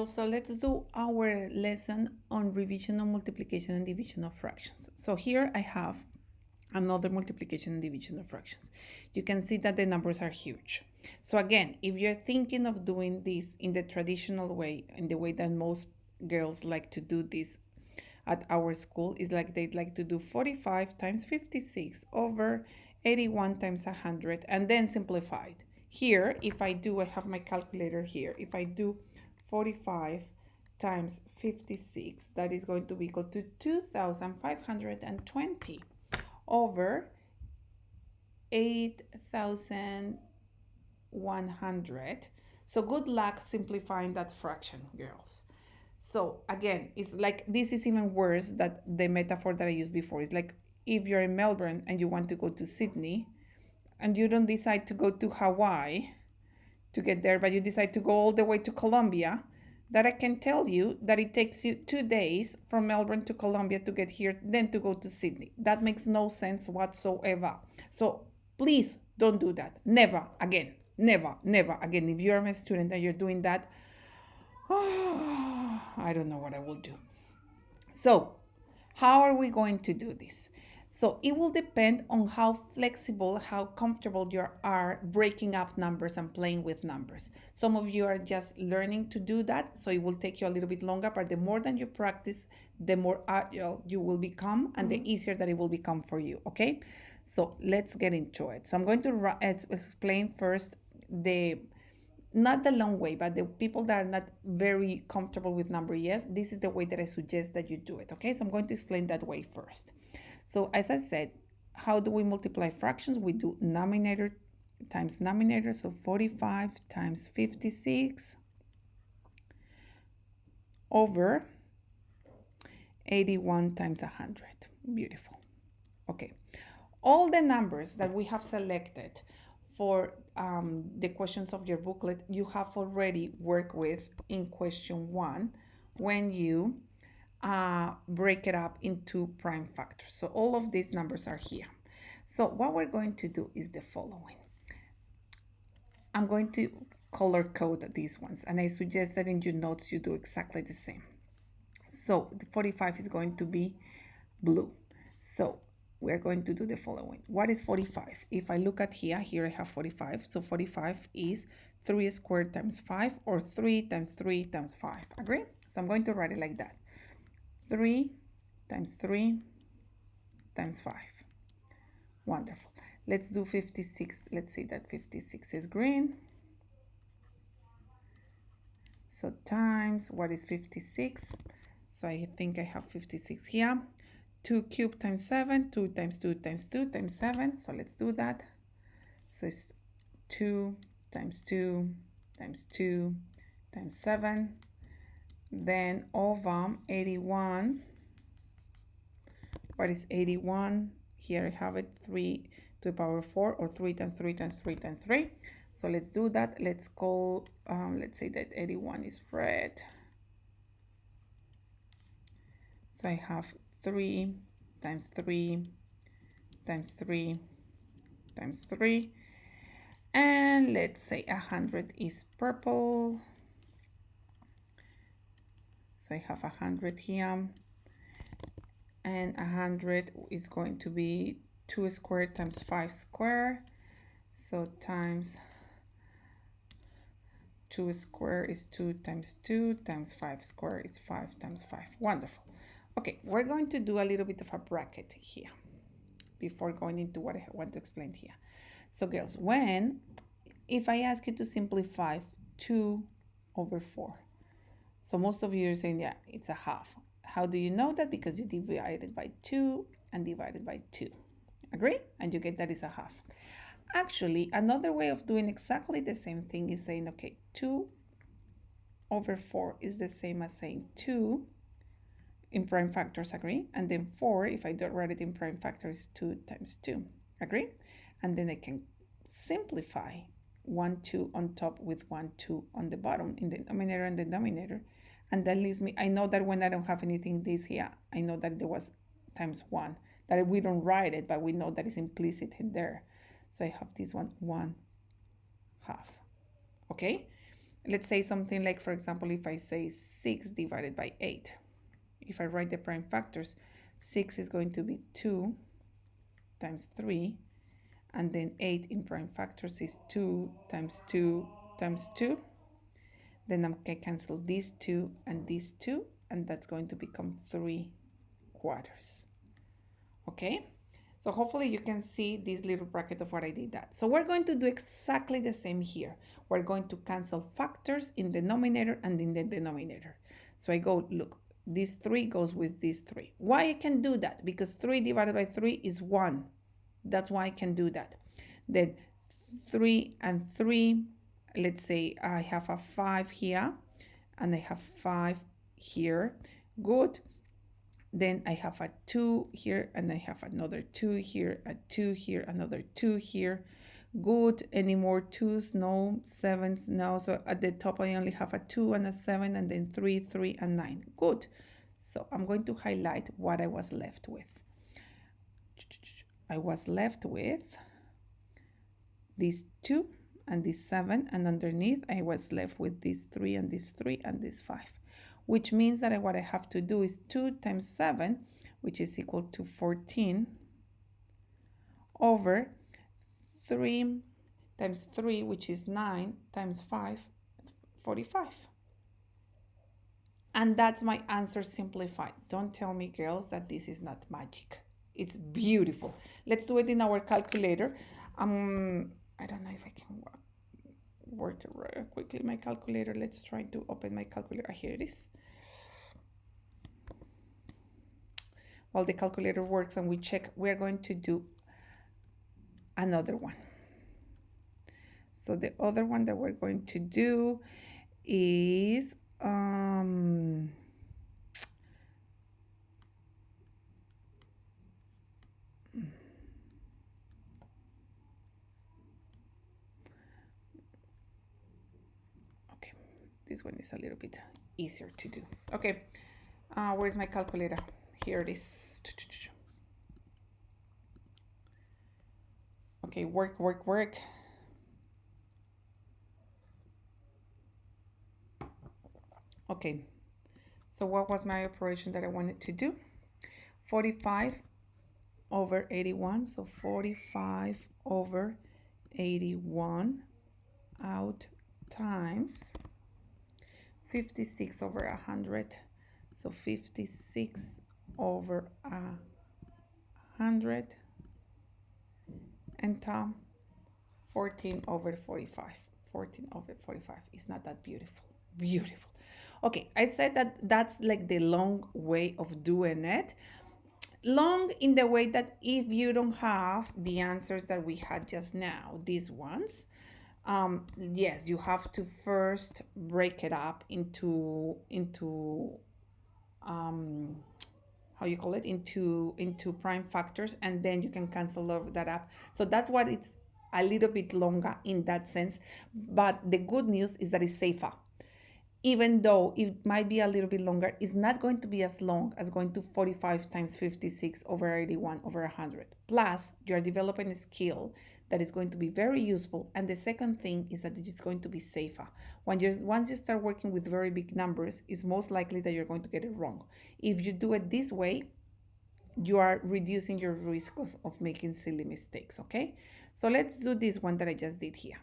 So let's do our lesson on revision of multiplication and division of fractions. So here I have another multiplication and division of fractions. You can see that the numbers are huge. So again, if you're thinking of doing this in the traditional way, in the way that most girls like to do this at our school, is like they'd like to do 45 times 56 over 81 times 100 and then simplified. Here, if I do, I have my calculator here. If I do 45 times 56, that is going to be equal to 2,520 over 8,100. So good luck simplifying that fraction, girls. So again, it's like this is even worse than the metaphor that I used before. It's like if you're in Melbourne and you want to go to Sydney and you don't decide to go to Hawaii to get there, but you decide to go all the way to Colombia, that I can tell you that it takes you 2 days from Melbourne to Colombia to get here, then to go to Sydney. That makes no sense whatsoever. So please don't do that. Never again. Never, never again. If you're a student and you're doing that, I don't know what I will do. So, how are we going to do this? So it will depend on how flexible, how comfortable you are breaking up numbers and playing with numbers. Some of you are just learning to do that, so it will take you a little bit longer, but the more that you practice, the more agile you will become and the easier that it will become for you, okay? So let's get into it. So I'm going to explain first the not the long way, but the people that are not very comfortable with number, yes, this is the way that I suggest that you do it, okay? So I'm going to explain that way first. So as I said, how do we multiply fractions? We do numerator times numerator, so 45 times 56 over 81 times 100. Beautiful. Okay. All the numbers that we have selected for the questions of your booklet, you have already worked with in question 1 when you break it up into prime factors. So all of these numbers are here. So what we're going to do is the following. I'm going to color code these ones, and I suggest that in your notes you do exactly the same. So the 45 is going to be blue. So we're going to do the following. What is 45? If I look at here I have 45. So 45 is 3 squared times 5, or 3 times 3 times 5. Agree? So I'm going to write it like that. 3 times 3 times 5. Wonderful. Let's do 56. Let's see that 56 is green. So times, what is 56? So I think I have 56 here. 2 cubed times 7, 2 times 2 times 2 times 7. So let's do that. So it's 2 times 2 times 2 times 7. Then over 81. What is 81? Here I have it, 3 to the power 4, or 3 times 3 times 3 times 3. So let's do that. Let's call, let's say that 81 is red. So I have 3 times 3 times 3 times 3. And let's say 100 is purple. So I have 100 here. And 100 is going to be 2 squared times 5 squared. So times 2 squared is 2 times 2 times 5 squared is 5 times 5. Wonderful. Okay, we're going to do a little bit of a bracket here before going into what I want to explain here. So girls, if I ask you to simplify 2 over 4, so most of you are saying, yeah, it's a half. How do you know that? Because you divide it by 2 and divide it by 2. Agree? And you get that is a half. Actually, another way of doing exactly the same thing is saying, okay, 2 over 4 is the same as saying 2 in prime factors, agree? And then 4, if I don't write it in prime factors, 2 times 2, agree? And then I can simplify 1, 2 on top with 1, 2 on the bottom in the numerator and the denominator. And that leaves me, I know that when I don't have anything this here, I know that there was times 1, that we don't write it, but we know that it's implicit in there. So I have this one, 1/2, okay? let's say something like, for example, if I say 6 divided by 8, if I write the prime factors, 6 is going to be 2 times 3, and then 8 in prime factors is 2 times 2 times 2. Then I can cancel these 2 and these 2, and that's going to become 3 quarters. Okay? So hopefully you can see this little bracket of what I did that. So we're going to do exactly the same here. We're going to cancel factors in the numerator and in the denominator. So I go, look, this 3 goes with this 3. Why I can do that? Because 3 divided by 3 is 1. That's why I can do that. Then 3 and 3, let's say I have a 5 here, and I have 5 here. Good. Then I have a 2 here, and I have another 2 here, a 2 here, another 2 here. Good. Any more 2s? No. 7s? No. So at the top I only have a 2 and a 7, and then 3, 3, and 9. Good. So I'm going to highlight what I was left with. I was left with these 2 and this 7, and underneath I was left with this 3 and this 3 and this 5, which means that what I have to do is 2 times 7, which is equal to 14, over 3 times 3, which is 9, times 5, 45. And that's my answer simplified. Don't tell me, girls, that this is not magic. It's beautiful. Let's do it in our calculator. I don't know if I can work quickly my calculator. Let's try to open my calculator. Here it is. While the calculator works and we check, we're going to do another one. So the other one that we're going to do is okay, this one is a little bit easier to do. Okay, where's my calculator? Here it is. Okay, work. Okay, so what was my operation that I wanted to do? 45 over 81, so 45 over 81 out times 56 over 100, so 56 over 100, and 14 over 45. 14 over 45 is not that beautiful. Beautiful. Okay, I said that that's like the long way of doing it. Long in the way that if you don't have the answers that we had just now, these ones, yes, you have to first break it up into how you call it, into prime factors, and then you can cancel all of that up. So that's what it's a little bit longer in that sense. But the good news is that it's safer. Even though it might be a little bit longer, it's not going to be as long as going to 45 times 56 over 81 over 100. Plus, you're developing a skill that is going to be very useful. And the second thing is that it's going to be safer. Once you start working with very big numbers, it's most likely that you're going to get it wrong. If you do it this way, you are reducing your risk of making silly mistakes, okay? So let's do this one that I just did here.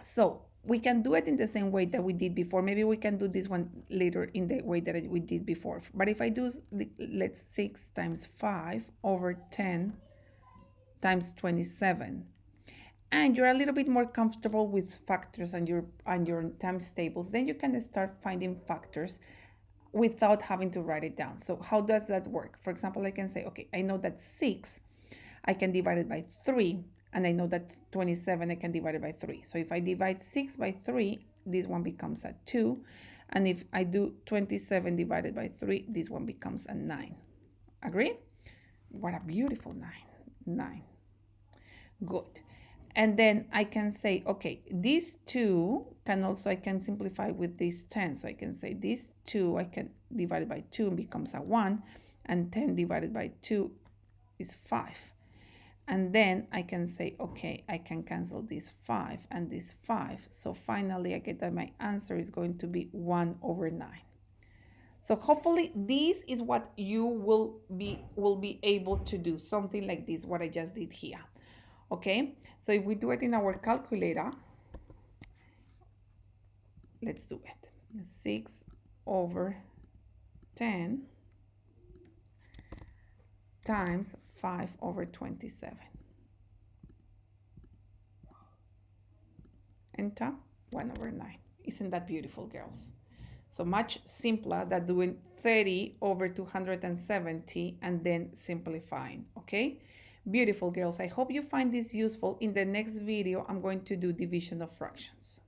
So we can do it in the same way that we did before. Maybe we can do this one later in the way that we did before. But if I do, let's 6 times 5 over 10 times 27. And you're a little bit more comfortable with factors and your times tables, then you can start finding factors without having to write it down. So how does that work? For example, I can say, okay, I know that 6, I can divide it by 3. And I know that 27, I can divide it by 3. So if I divide 6 by 3, this one becomes a 2. And if I do 27 divided by 3, this one becomes a 9. Agree? What a beautiful 9. 9. Good. And then I can say, okay, these 2 I can simplify with this 10. So I can say this 2, I can divide it by 2 and becomes a 1. And 10 divided by 2 is 5. And then I can say, okay, I can cancel this 5 and this 5. So finally I get that my answer is going to be 1/9. So hopefully this is what you will be able to do, something like this, what I just did here. Okay, so if we do it in our calculator, let's do it. 6/10 times 5/27. Enter 1/9. Isn't that beautiful, girls? So much simpler than doing 30/270 and then simplifying, okay? Beautiful, girls. I hope you find this useful. In the next video, I'm going to do division of fractions.